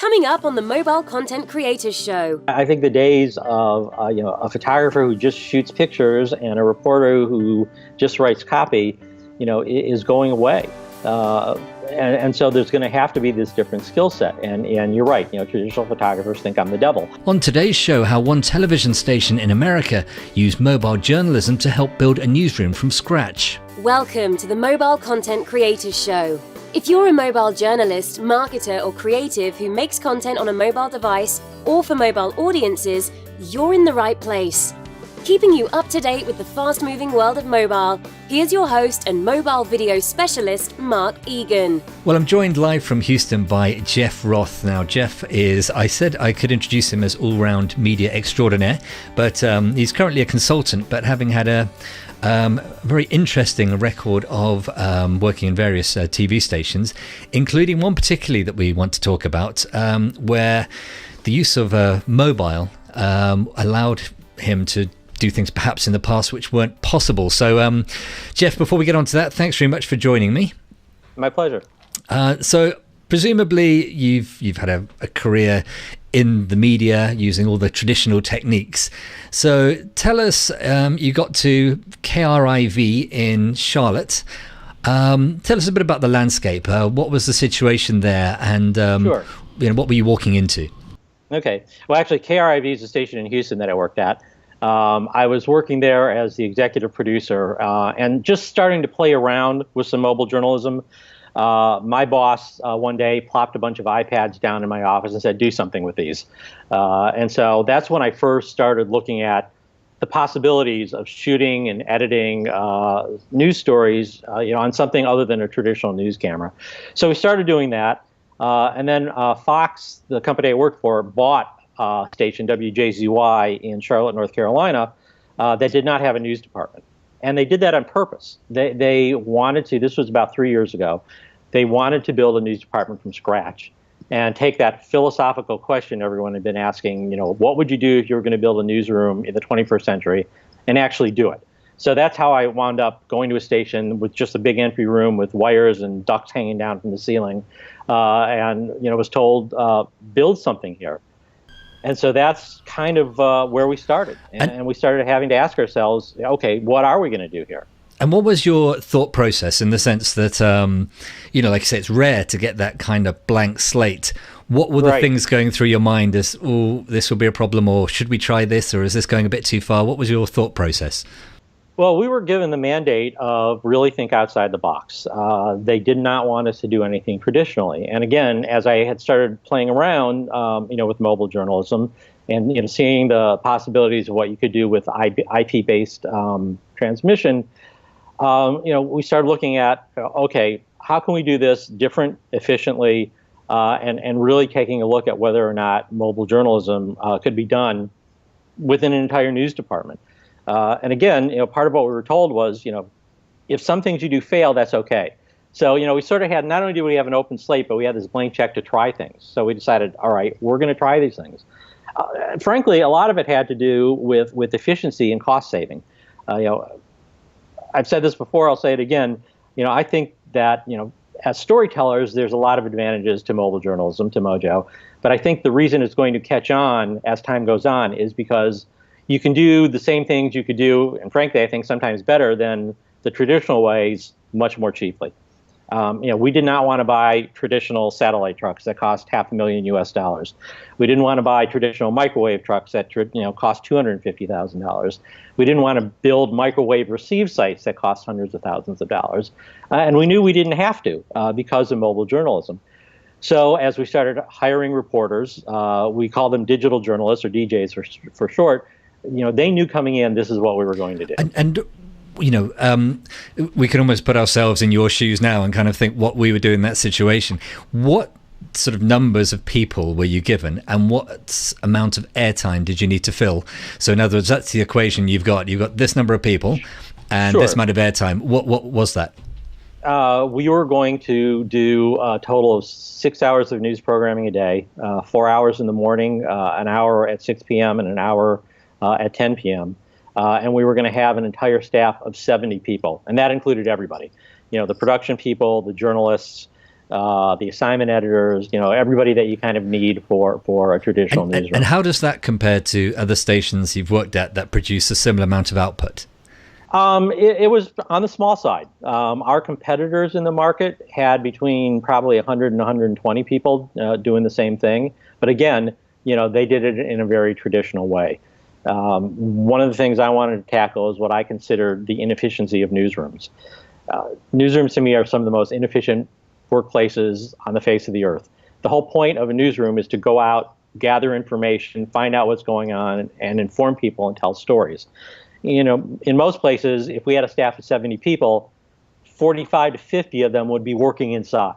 Coming up on the Mobile Content Creators Show. I think the days of a photographer who just shoots pictures and a reporter who just writes copy, is going away. And so there's going to have to be this different skill set. And you're right, traditional photographers think I'm the devil. On today's show, how one television station in America used mobile journalism to help build a newsroom from scratch. Welcome to the Mobile Content Creators Show. If you're a mobile journalist, marketer, or creative who makes content on a mobile device or for mobile audiences, you're in the right place. Keeping you up to date with the fast-moving world of mobile, here's your host and mobile video specialist, Mark Egan. Well, I'm joined live from Houston by Geoff Roth. Now, Geoff I said I could introduce him as all-round media extraordinaire, but he's currently a consultant, but having had a very interesting record of working in various TV stations, including one particularly that we want to talk about, where the use of mobile allowed him to do things perhaps in the past which weren't possible. So, Geoff, before we get on to that, thanks very much for joining me. My pleasure. So, presumably, you've had a career in the media using all the traditional techniques. So tell us, you got to KRIV in Charlotte. Tell us a bit about the landscape. What was the situation there, and Sure. What were you walking into? Okay. Well, actually, KRIV is a station in Houston that I worked at. I was working there as the executive producer and just starting to play around with some mobile journalism. My boss one day plopped a bunch of iPads down in my office and said, do something with these. And so that's when I first started looking at the possibilities of shooting and editing news stories on something other than a traditional news camera. So we started doing that. And then Fox, the company I worked for, bought station WJZY in Charlotte, North Carolina, that did not have a news department. And they did that on purpose. They wanted to, this was about 3 years ago, they wanted to build a news department from scratch and take that philosophical question everyone had been asking, what would you do if you were going to build a newsroom in the 21st century, and actually do it. So that's how I wound up going to a station with just a big entry room with wires and ducts hanging down from the ceiling, and was told, build something here. And so that's kind of where we started. And we started having to ask ourselves, okay, what are we going to do here? And what was your thought process in the sense that, like you say, it's rare to get that kind of blank slate. What were the things going through your mind as, oh, this will be a problem, or should we try this, or is this going a bit too far? What was your thought process? Well, we were given the mandate of really think outside the box. They did not want us to do anything traditionally. And again, as I had started playing around, with mobile journalism and, seeing the possibilities of what you could do with IP-based transmission, we started looking at, okay, how can we do this different, efficiently, and really taking a look at whether or not mobile journalism could be done within an entire news department. And again, part of what we were told was, if some things you do fail, that's okay. So, we sort of had, not only do we have an open slate, but we had this blank check to try things. So we decided, all right, we're going to try these things. Frankly, a lot of it had to do with efficiency and cost saving. I've said this before, I'll say it again. I think that, as storytellers, there's a lot of advantages to mobile journalism, to Mojo. But I think the reason it's going to catch on as time goes on is because you can do the same things you could do, and frankly, I think sometimes better than the traditional ways, much more cheaply. We did not want to buy traditional satellite trucks that cost $500,000 US. We didn't want to buy traditional microwave trucks that cost $250,000. We didn't want to build microwave receive sites that cost hundreds of thousands of dollars, and we knew we didn't have to because of mobile journalism. So as we started hiring reporters, we call them digital journalists, or DJs for short. They knew coming in this is what we were going to do. And we can almost put ourselves in your shoes now and kind of think what we would do in that situation. What sort of numbers of people were you given, and what amount of airtime did you need to fill? So in other words, that's the equation you've got. You've got this number of people and this amount of airtime. What was that? We were going to do a total of 6 hours of news programming a day, 4 hours in the morning, an hour at 6 p.m. and an hour at 10 p.m. And we were going to have an entire staff of 70 people, and that included everybody. The production people, the journalists, the assignment editors, everybody that you kind of need for a traditional newsroom. And how does that compare to other stations you've worked at that produce a similar amount of output? It was on the small side. Our competitors in the market had between probably 100 and 120 people doing the same thing. But again, they did it in a very traditional way. One of the things I wanted to tackle is what I consider the inefficiency of newsrooms. Newsrooms to me are some of the most inefficient workplaces on the face of the earth. The whole point of a newsroom is to go out, gather information, find out what's going on, and inform people and tell stories. In most places, if we had a staff of 70 people, 45 to 50 of them would be working inside,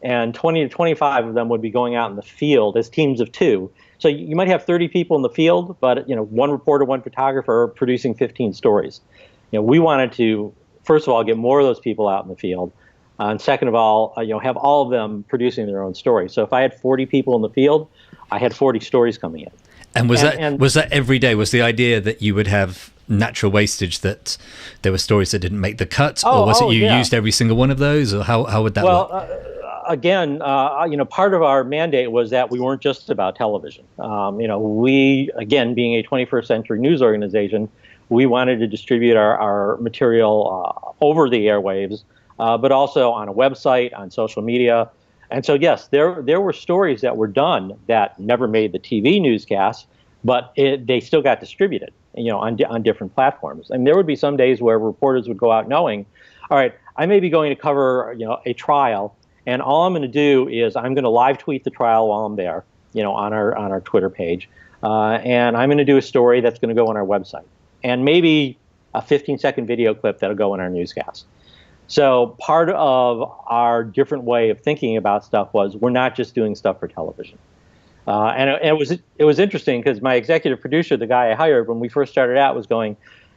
and 20 to 25 of them would be going out in the field as teams of two. So you might have 30 people in the field, but one reporter, one photographer producing 15 stories. We wanted to, first of all, get more of those people out in the field, and second of all, have all of them producing their own stories. So if I had 40 people in the field, I had 40 stories coming in. And was that every day? Was the idea that you would have natural wastage, that there were stories that didn't make the cut, or was it you used every single one of those, or how would that work? Again, part of our mandate was that we weren't just about television. We, again, being a 21st century news organization, we wanted to distribute our material over the airwaves, but also on a website, on social media. And so, yes, there were stories that were done that never made the TV newscast, but they still got distributed, on different platforms. And there would be some days where reporters would go out knowing, all right, I may be going to cover, a trial, and all I'm going to do is I'm going to live tweet the trial while I'm there, on our Twitter page, and I'm going to do a story that's going to go on our website, and maybe a 15-second video clip that'll go in our newscast. So part of our different way of thinking about stuff was we're not just doing stuff for television. And it was interesting because my executive producer, the guy I hired when we first started out, was going,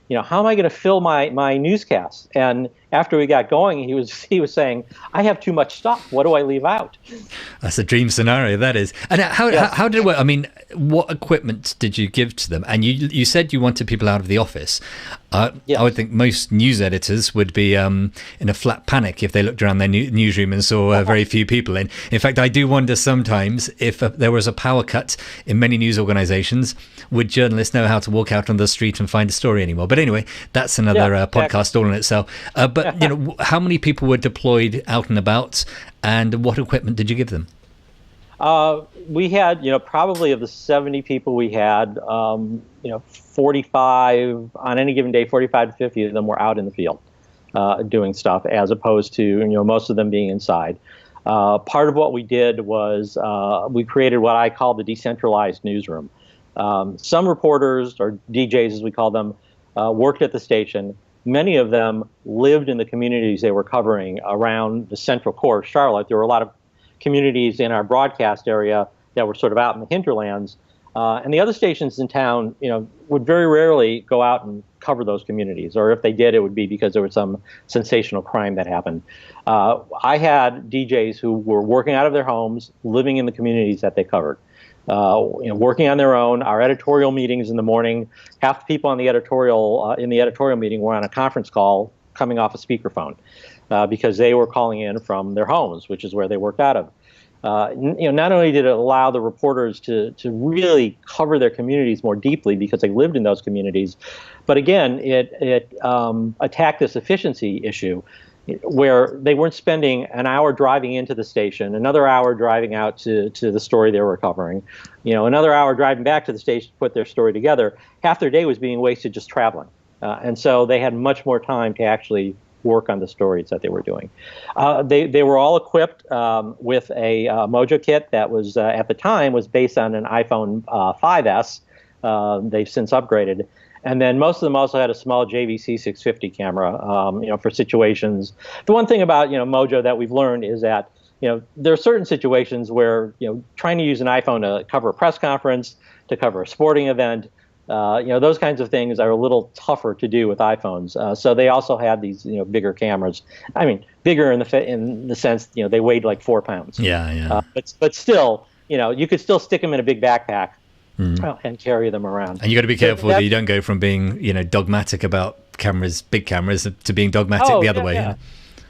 how am I going to fill my newscasts? And after we got going, he was saying, I have too much stuff. What do I leave out? That's a dream scenario, that is. And how did it work? I mean, what equipment did you give to them? And you said you wanted people out of the office. Yes. I would think most news editors would be in a flat panic if they looked around their newsroom and saw very few people in. In fact, I do wonder sometimes if there was a power cut in many news organizations, would journalists know how to walk out on the street and find a story anymore? But anyway, that's another podcast all in itself. But how many people were deployed out and about, and what equipment did you give them? We had, probably of the 70 people we had, 45 on any given day, 45 to 50 of them were out in the field doing stuff, as opposed to, most of them being inside. Part of what we did was we created what I call the decentralized newsroom. Some reporters, or DJs as we call them, worked at the station. Many of them lived in the communities they were covering around the central core of Charlotte. There were a lot of communities in our broadcast area that were sort of out in the hinterlands. And the other stations in town, would very rarely go out and cover those communities. Or if they did, it would be because there was some sensational crime that happened. I had DJs who were working out of their homes, living in the communities that they covered. Working on their own. Our editorial meetings in the morning, half the people on the editorial meeting were on a conference call coming off a speakerphone because they were calling in from their homes, which is where they worked out of. Not only did it allow the reporters to really cover their communities more deeply because they lived in those communities, but again, it attacked this efficiency issue, where they weren't spending an hour driving into the station, another hour driving out to the story they were covering, another hour driving back to the station to put their story together. Half their day was being wasted just traveling. And so they had much more time to actually work on the stories that they were doing. They were all equipped with a Mojo kit that was, at the time, was based on an iPhone 5S. They've since upgraded. And then most of them also had a small JVC 650 camera, for situations. The one thing about, Mojo that we've learned is that, there are certain situations where, trying to use an iPhone to cover a press conference, to cover a sporting event, those kinds of things are a little tougher to do with iPhones. So they also had these, bigger cameras. I mean, bigger in the sense, they weighed like 4 pounds. Yeah. But still, you could still stick them in a big backpack. And carry them around. And you got to be careful that you don't go from being, dogmatic about cameras, big cameras, to being dogmatic the other way. Yeah.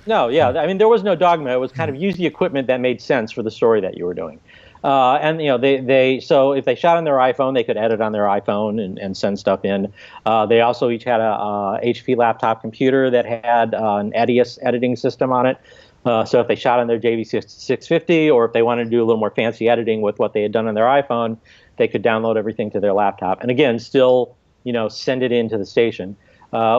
No, yeah. I mean, there was no dogma. It was kind of use the equipment that made sense for the story that you were doing. And so if they shot on their iPhone, they could edit on their iPhone and send stuff in. They also each had a HP laptop computer that had an editing system on it. So if they shot on their JV650, or if they wanted to do a little more fancy editing with what they had done on their iPhone, they could download everything to their laptop. And again, still, send it into the station.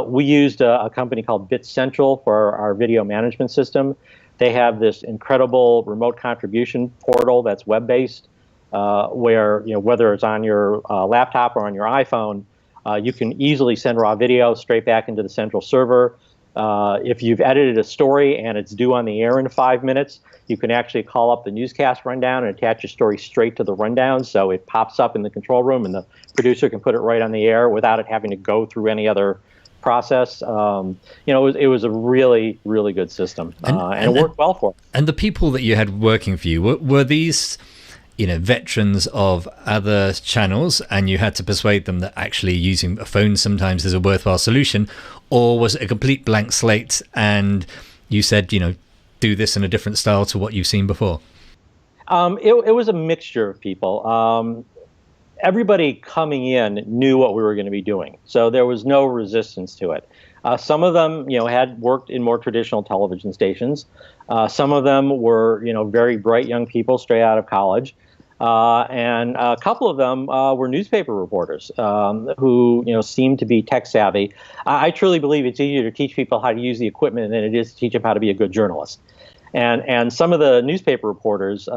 We used a company called Bit Central for our video management system. They have this incredible remote contribution portal that's web-based, where whether it's on your laptop or on your iPhone, you can easily send raw video straight back into the central server. If you've edited a story and it's due on the air in 5 minutes, you can actually call up the newscast rundown and attach your story straight to the rundown, so it pops up in the control room and the producer can put it right on the air without it having to go through any other process. It was a really, really good system, and it worked well for us. And the people that you had working for you, were these veterans of other channels, and you had to persuade them that actually using a phone sometimes is a worthwhile solution? Or was it a complete blank slate and you said, do this in a different style to what you've seen before? It was a mixture of people. Everybody coming in knew what we were going to be doing, so there was no resistance to it. Some of them, had worked in more traditional television stations. Some of them were, very bright young people straight out of college. And a couple of them were newspaper reporters who, seemed to be tech savvy. I truly believe it's easier to teach people how to use the equipment than it is to teach them how to be a good journalist. And some of the newspaper reporters,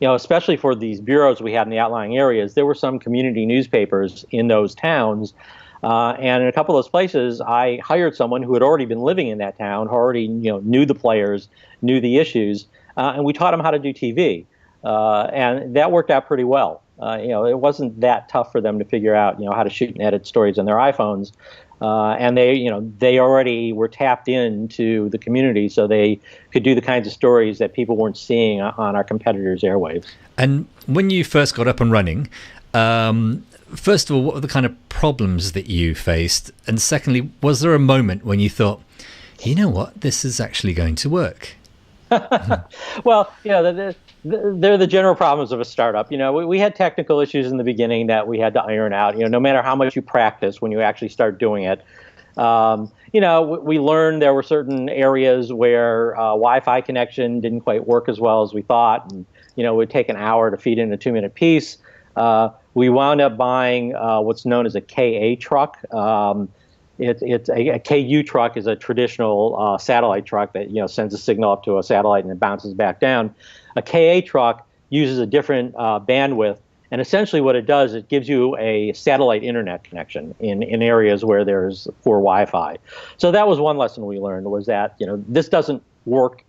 especially for these bureaus we had in the outlying areas, there were some community newspapers in those towns. And in a couple of those places, I hired someone who had already been living in that town, who already knew the players, knew the issues, and we taught them how to do TV. And that worked out pretty well. It wasn't that tough for them to figure out, how to shoot and edit stories on their iPhones. And they already were tapped into the community, so they could do the kinds of stories that people weren't seeing on our competitors' airwaves. And when you first got up and running, first of all, what were the kind of problems that you faced? And secondly, was there a moment when you thought, you know what, this is actually going to work? Well, they're the general problems of a startup. We had technical issues in the beginning that we had to iron out. No matter how much you practice, when you actually start doing it, we learned there were certain areas where Wi-Fi connection didn't quite work as well as we thought, and it would take an hour to feed in a 2-minute piece. We wound up buying what's known as a KA truck. It's a KU truck is a traditional satellite truck that sends a signal up to a satellite and it bounces back down. A KA truck uses a different bandwidth, and essentially what it does, it gives you a satellite internet connection in areas where there's poor Wi-Fi. So that was one lesson we learned, was that this doesn't work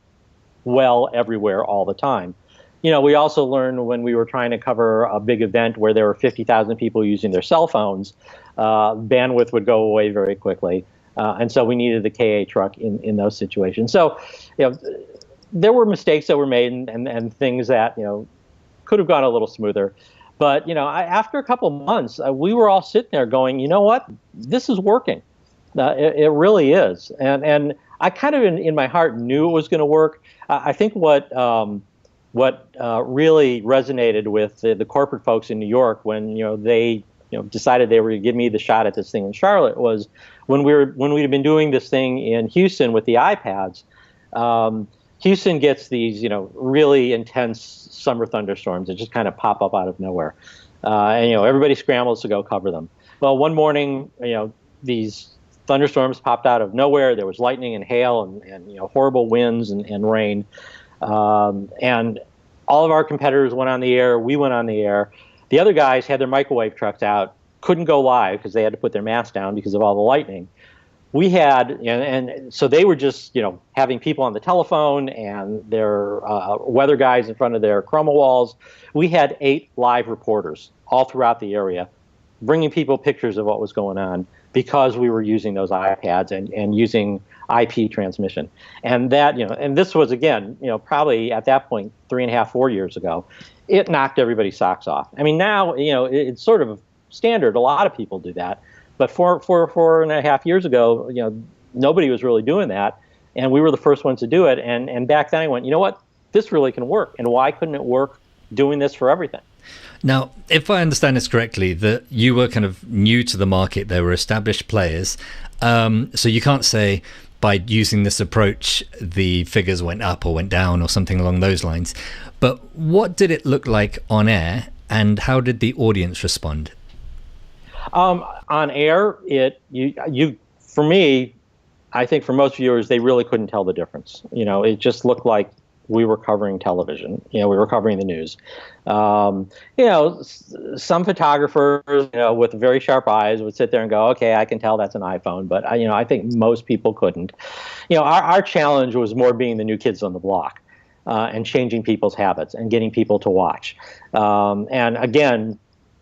well everywhere all the time. We also learned when we were trying to cover a big event where there were 50,000 people using their cell phones, bandwidth would go away very quickly. And so we needed the KA truck in those situations. So, there were mistakes that were made and things that, could have gone a little smoother. But, after a couple of months, we were all sitting there going, you know what, this is working. It really is. And I kind of in my heart knew it was going to work. I think what really resonated with the corporate folks in New York when they decided they were going to give me the shot at this thing in Charlotte was when we'd been doing this thing in Houston with the iPads. Houston gets these really intense summer thunderstorms that just kind of pop up out of nowhere, and everybody scrambles to go cover them. Well, one morning these thunderstorms popped out of nowhere. There was lightning and hail and horrible winds and rain. And all of our competitors went on the air. We went on the air. The other guys had their microwave trucks out, couldn't go live because they had to put their masks down because of all the lightning. We had, and so they were just, having people on the telephone and their weather guys in front of their chroma walls. We had 8 live reporters all throughout the area, bringing people pictures of what was going on because we were using those iPads and using IP transmission. And that, and this was, again, probably at that point, 3.5, 4 years ago, it knocked everybody's socks off. I mean, now, it's sort of standard. A lot of people do that. But 4.5 years ago, nobody was really doing that. And we were the first ones to do it. And back then I went, you know what? This really can work. And why couldn't it work doing this for everything? Now, if I understand this correctly, that you were kind of new to the market, there were established players. So you can't say by using this approach, the figures went up or went down or something along those lines. But what did it look like on air, and how did the audience respond? On air, for me, I think for most viewers, they really couldn't tell the difference. It just looked like we were covering television. We were covering the news. Some photographers, with very sharp eyes would sit there and go, okay, I can tell that's an iPhone. But, I think most people couldn't. Our challenge was more being the new kids on the block and changing people's habits and getting people to watch. And again,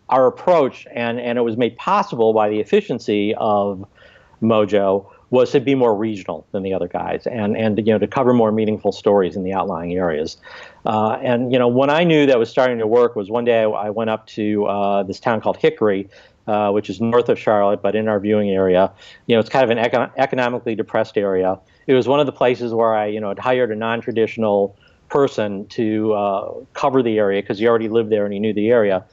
our approach, and it was made possible by the efficiency of Mojo, was to be more regional than the other guys, and to cover more meaningful stories in the outlying areas. And when I knew that was starting to work was one day I went up to this town called Hickory, which is north of Charlotte, but in our viewing area. It's kind of an economically depressed area. It was one of the places where I had hired a non-traditional person to cover the area because he already lived there and he knew the area.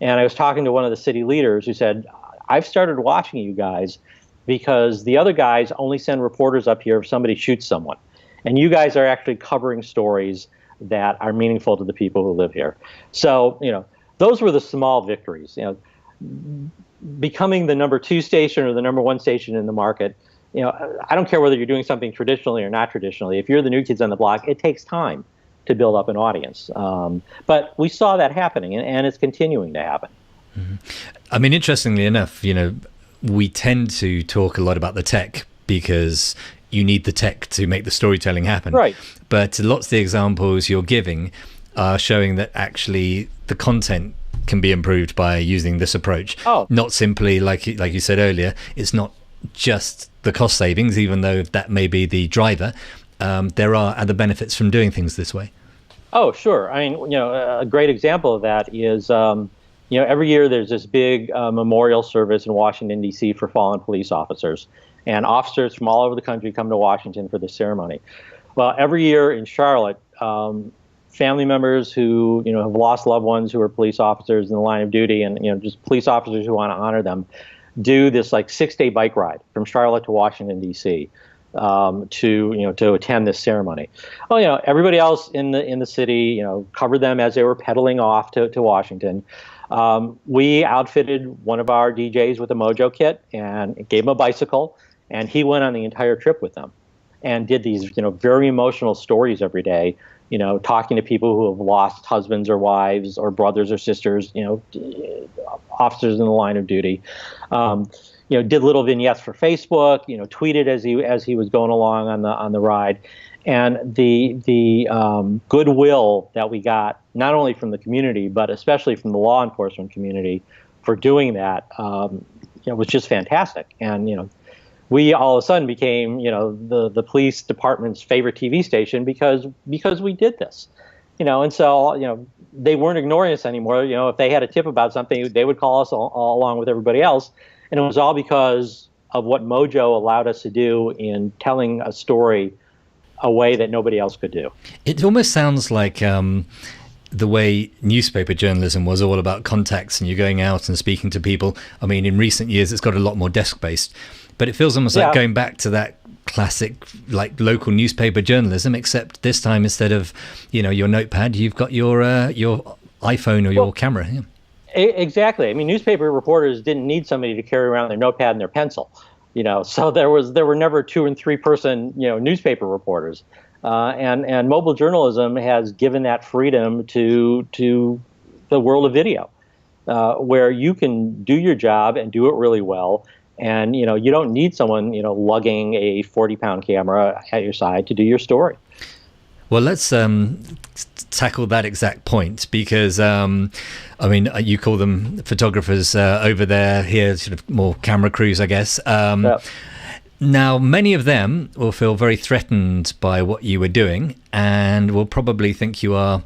And I was talking to one of the city leaders who said, I've started watching you guys because the other guys only send reporters up here if somebody shoots someone. And you guys are actually covering stories that are meaningful to the people who live here. So, those were the small victories. Becoming the number 2 station or the number 1 station in the market, I don't care whether you're doing something traditionally or not traditionally. If you're the new kids on the block, it takes time to build up an audience. But we saw that happening, and it's continuing to happen. Mm-hmm. I mean, interestingly enough, we tend to talk a lot about the tech because you need the tech to make the storytelling happen. Right. But lots of the examples you're giving are showing that actually the content can be improved by using this approach. Oh. Not simply, like you said earlier, it's not just the cost savings, even though that may be the driver. There are other benefits from doing things this way. Oh, sure. I mean, a great example of that is every year there's this big memorial service in Washington, D.C. for fallen police officers. And officers from all over the country come to Washington for this ceremony. Well, every year in Charlotte, family members who have lost loved ones who are police officers in the line of duty, and just police officers who want to honor them, do this 6-day bike ride from Charlotte to Washington, D.C. To attend this ceremony. Well, everybody else in the city covered them as they were pedaling off to Washington. We outfitted one of our DJs with a Mojo kit and gave him a bicycle, and he went on the entire trip with them and did these very emotional stories every day, talking to people who have lost husbands or wives or brothers or sisters, officers in the line of duty. Did little vignettes for Facebook, tweeted as he was going along on the ride. And the goodwill that we got, not only from the community, but especially from the law enforcement community for doing that, was just fantastic. And, we all of a sudden became, the police department's favorite TV station because we did this, and so, they weren't ignoring us anymore. If they had a tip about something, they would call us all along with everybody else. And it was all because of what Mojo allowed us to do in telling a story a way that nobody else could do. It almost sounds like the way newspaper journalism was all about contacts and you're going out and speaking to people. I mean, in recent years, it's got a lot more desk-based, but it feels almost like going back to that classic, local newspaper journalism, except this time instead of, your notepad, you've got your iPhone or your camera. Yeah. Exactly. I mean, newspaper reporters didn't need somebody to carry around their notepad and their pencil, so there were never 2 and 3 person, newspaper reporters. And mobile journalism has given that freedom to the world of video, where you can do your job and do it really well. And, you don't need someone, lugging a 40-pound camera at your side to do your story. Well, let's tackle that exact point because, you call them photographers over there, here sort of more camera crews, I guess. Now, many of them will feel very threatened by what you were doing and will probably think you are,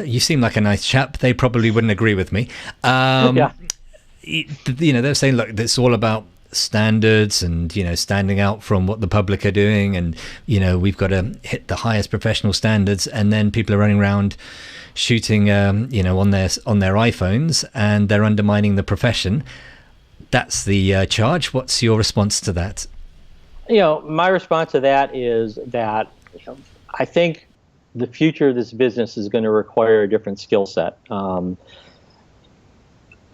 you seem like a nice chap. They probably wouldn't agree with me. They're saying, look, it's all about standards and, standing out from what the public are doing, and we've got to hit the highest professional standards, and then people are running around shooting on their iPhones, and they're undermining the profession. That's the charge. What's your response to that? My response to that is that I think the future of this business is going to require a different skill set.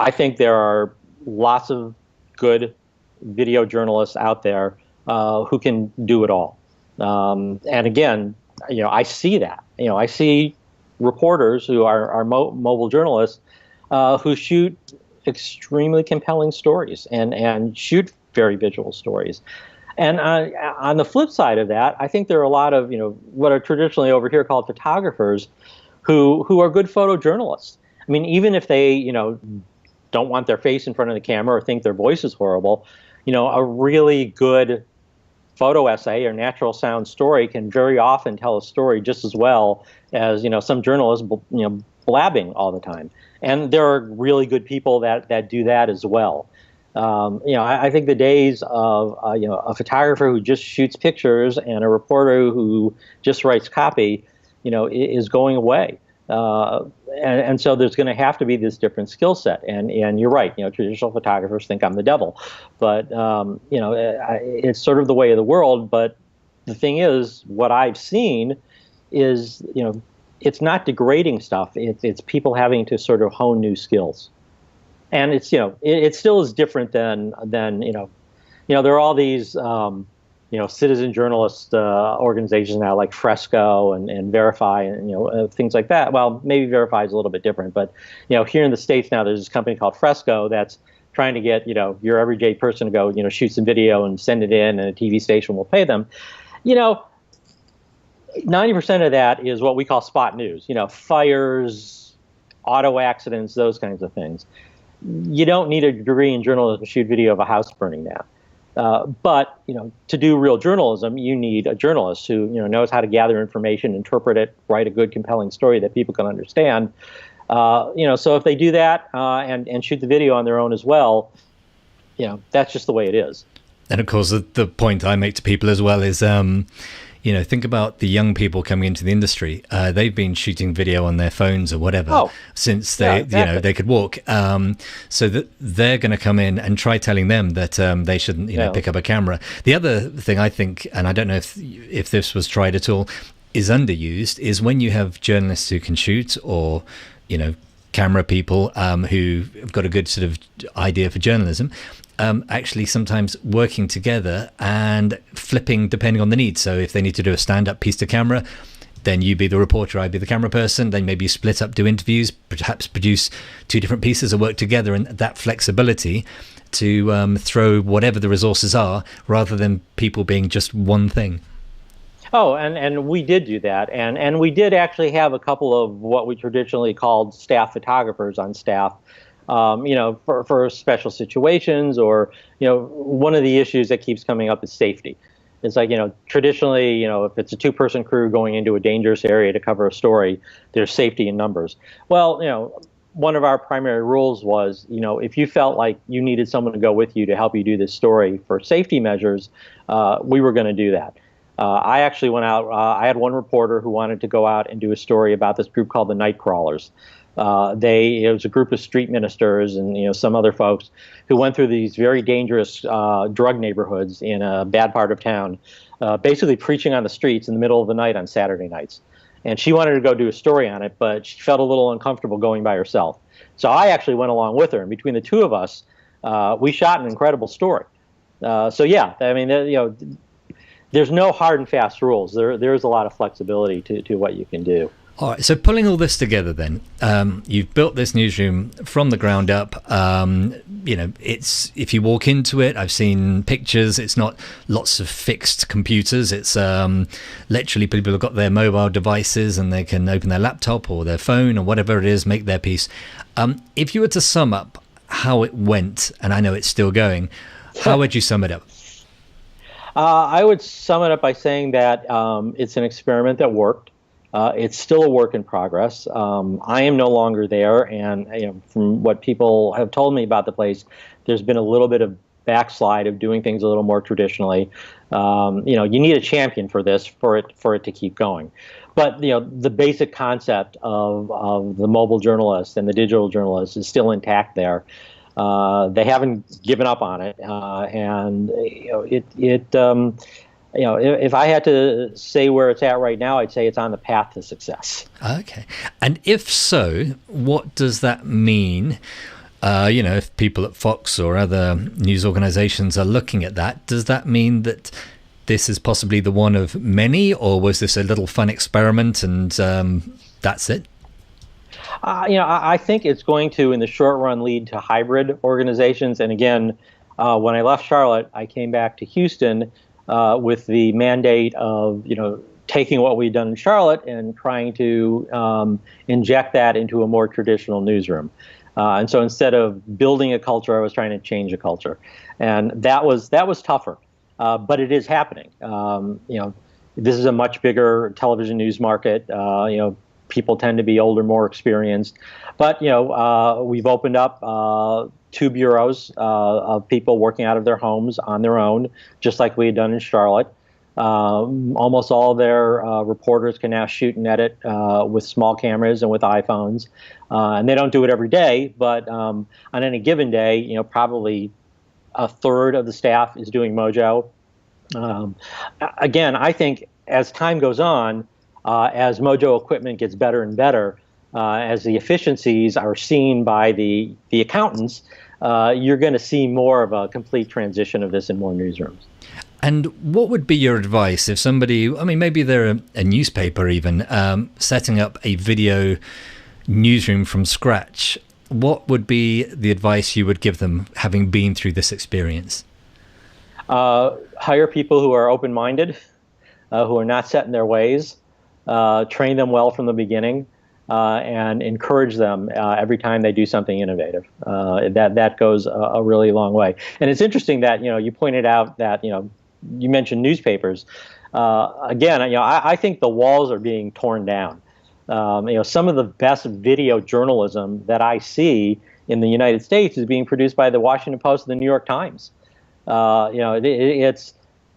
I think there are lots of good video journalists out there who can do it all. And again, I see that. I see reporters who are mobile journalists who shoot extremely compelling stories and shoot very visual stories. And on the flip side of that, I think there are a lot of what are traditionally over here called photographers who are good photojournalists. I mean, even if they don't want their face in front of the camera or think their voice is horrible, a really good photo essay or natural sound story can very often tell a story just as well as some journalists blabbing all the time. And there are really good people that do that as well. I think the days of a photographer who just shoots pictures and a reporter who just writes copy, is going away. And so there's going to have to be this different skill set. And you're right. Traditional photographers think I'm the devil, but it's sort of the way of the world. But the thing is, what I've seen is it's not degrading stuff. It's people having to sort of hone new skills. And it's it still is different than there are all these citizen journalist organizations now like Fresco and Verify and things like that. Well, maybe Verify is a little bit different, but here in the States now there's this company called Fresco that's trying to get your everyday person to go shoot some video and send it in, and a TV station will pay them. 90% of that is what we call spot news. fires, auto accidents, those kinds of things. You don't need a degree in journalism to shoot video of a house burning down. But to do real journalism, you need a journalist who knows how to gather information, interpret it, write a good, compelling story that people can understand. So if they do that and shoot the video on their own as well, that's just the way it is. And of course, the point I make to people as well is, think about the young people coming into the industry. They've been shooting video on their phones or whatever since they, exactly. They could walk. So that they're going to come in and try telling them that they shouldn't, pick up a camera. The other thing I think, and I don't know if this was tried at all, is underused, is when you have journalists who can shoot, or camera people who have got a good sort of idea for journalism. Actually sometimes working together and flipping depending on the need. So if they need to do a stand-up piece to camera, then you be the reporter, I be the camera person. Then maybe you split up, do interviews, perhaps produce two different pieces or work together, and that flexibility to throw whatever the resources are rather than people being just one thing. Oh, and we did do that. And we did actually have a couple of what we traditionally called staff photographers on staff. For special situations, or, one of the issues that keeps coming up is safety. It's like, traditionally, if it's a two-person crew going into a dangerous area to cover a story, there's safety in numbers. Well, one of our primary rules was, if you felt like you needed someone to go with you to help you do this story for safety measures, we were going to do that. I actually went out, I had one reporter who wanted to go out and do a story about this group called the Night Crawlers. It was a group of street ministers and some other folks who went through these very dangerous drug neighborhoods in a bad part of town, basically preaching on the streets in the middle of the night on Saturday nights. And she wanted to go do a story on it, but she felt a little uncomfortable going by herself. So I actually went along with her, and between the two of us, we shot an incredible story. So yeah, I mean, there's no hard and fast rules. There's a lot of flexibility to what you can do. All right, so pulling all this together then, you've built this newsroom from the ground up. It's, if you walk into it, I've seen pictures, it's not lots of fixed computers. It's literally people have got their mobile devices and they can open their laptop or their phone or whatever it is, make their piece. If you were to sum up how it went, and I know it's still going, how would you sum it up? I would sum it up by saying that it's an experiment that worked. It's still a work in progress. I am no longer there, and from what people have told me about the place, there's been a little bit of backslide of doing things a little more traditionally. You need a champion for this for it to keep going. But the basic concept of the mobile journalist and the digital journalist is still intact there. They haven't given up on it, and if I had to say where it's at right now, I'd say it's on the path to success. Okay. And if so, what does that mean? If people at Fox or other news organizations are looking at that, does that mean that this is possibly the one of many, or was this a little fun experiment and that's it? I think it's going to, in the short run, lead to hybrid organizations. And again, when I left Charlotte, I came back to Houston with the mandate of, taking what we'd done in Charlotte and trying to inject that into a more traditional newsroom. And so instead of building a culture, I was trying to change a culture. And that was tougher. But it is happening. This is a much bigger television news market. People tend to be older, more experienced. But we've opened up 2 bureaus of people working out of their homes on their own, just like we had done in Charlotte. Almost all of their reporters can now shoot and edit with small cameras and with iPhones. And they don't do it every day, but on any given day, probably a third of the staff is doing Mojo. Again, I think as time goes on, as Mojo equipment gets better and better, as the efficiencies are seen by the accountants, you're going to see more of a complete transition of this in more newsrooms. And what would be your advice if somebody, maybe they're a newspaper even, setting up a video newsroom from scratch? What would be the advice you would give them, having been through this experience? Hire people who are open-minded, who are not set in their ways, train them well from the beginning, and encourage them every time they do something innovative. That goes a really long way. And it's interesting that you pointed out that you mentioned newspapers. Again, I think the walls are being torn down. Some of the best video journalism that I see in the United States is being produced by the Washington Post and the New York Times. It's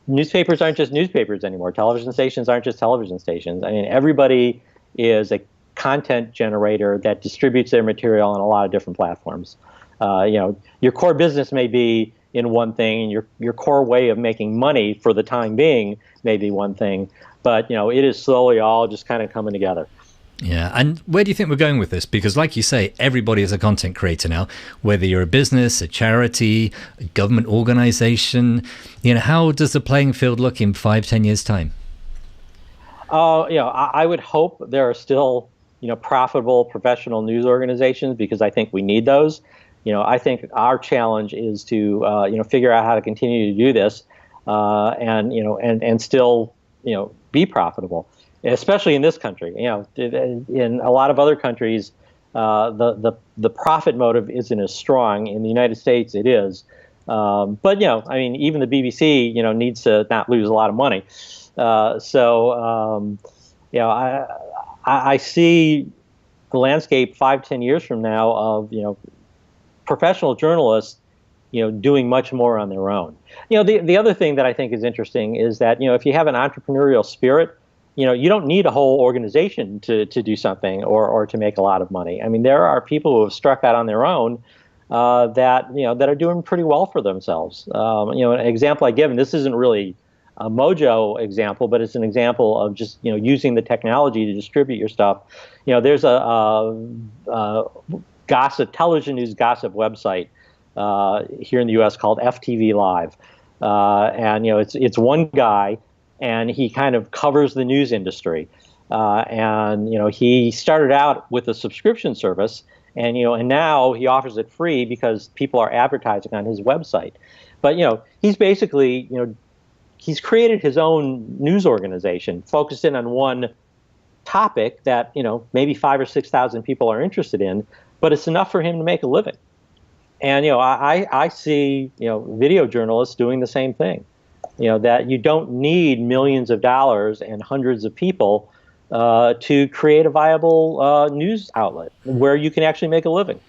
newspapers aren't just newspapers anymore. Television stations aren't just television stations. Everybody is a content generator that distributes their material on a lot of different platforms. Your core business may be in one thing, and your core way of making money for the time being may be one thing, but it is slowly all just kind of coming together. Yeah, and where do you think we're going with this? Because like you say, everybody is a content creator now, whether you're a business, a charity, a government organization. How does the playing field look in 5-10 years' time? I would hope there are still, profitable professional news organizations, because I think we need those. I think our challenge is to, figure out how to continue to do this, and still, be profitable. Especially in this country, in a lot of other countries, the profit motive isn't as strong. In the United States, it is. But even the BBC, needs to not lose a lot of money. I see the landscape 5-10 years from now of professional journalists, doing much more on their own. The other thing that I think is interesting is that if you have an entrepreneurial spirit, you don't need a whole organization to do something or to make a lot of money. There are people who have struck out on their own that are doing pretty well for themselves. An example I give, and this isn't really a Mojo example, but it's an example of just using the technology to distribute your stuff. There's a television news gossip website here in the U.S. called FTV Live, and it's one guy. And he kind of covers the news industry. He started out with a subscription service, and now he offers it free because people are advertising on his website. But he's basically he's created his own news organization, focused in on one topic that maybe 5,000 or 6,000 people are interested in, but it's enough for him to make a living. And I see video journalists doing the same thing. That you don't need millions of dollars and hundreds of people to create a viable news outlet where you can actually make a living.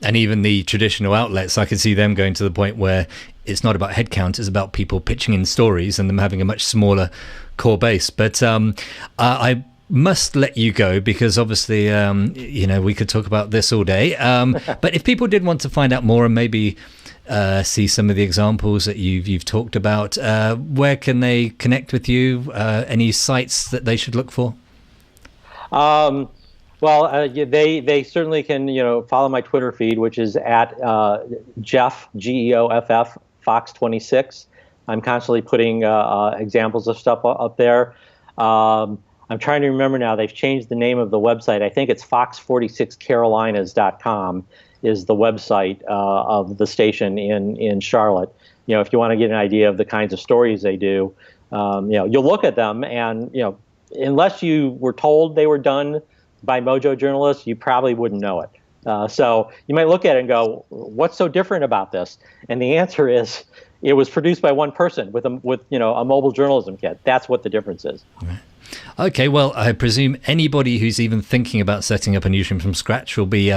And even the traditional outlets, I can see them going to the point where it's not about headcount, it's about people pitching in stories and them having a much smaller core base. But I must let you go because obviously, we could talk about this all day. But if people did want to find out more and maybe see some of the examples that you've talked about, where can they connect with you? Any sites that they should look for? They certainly can, follow my Twitter feed, which is at Geoff, Geoff, Fox26. I'm constantly putting examples of stuff up there. I'm trying to remember now. They've changed the name of the website. I think it's fox46carolinas.com is the website of the station in Charlotte. If you want to get an idea of the kinds of stories they do, you'll look at them and, unless you were told they were done by Mojo journalists, you probably wouldn't know it. So you might look at it and go, what's so different about this? And the answer is it was produced by one person with a mobile journalism kit. That's what the difference is. Right. Okay, well, I presume anybody who's even thinking about setting up a newsroom from scratch will be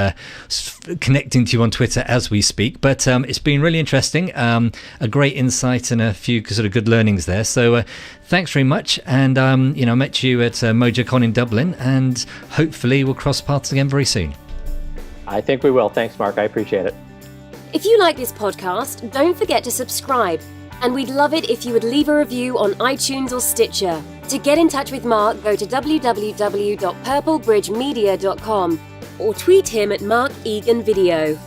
connecting to you on Twitter as we speak. But it's been really interesting, a great insight and a few sort of good learnings there. So thanks very much. And, I met you at MojoCon in Dublin, and hopefully we'll cross paths again very soon. I think we will. Thanks, Mark. I appreciate it. If you like this podcast, don't forget to subscribe. And we'd love it if you would leave a review on iTunes or Stitcher. To get in touch with Mark, go to www.purplebridgemedia.com or tweet him at Mark Egan Video.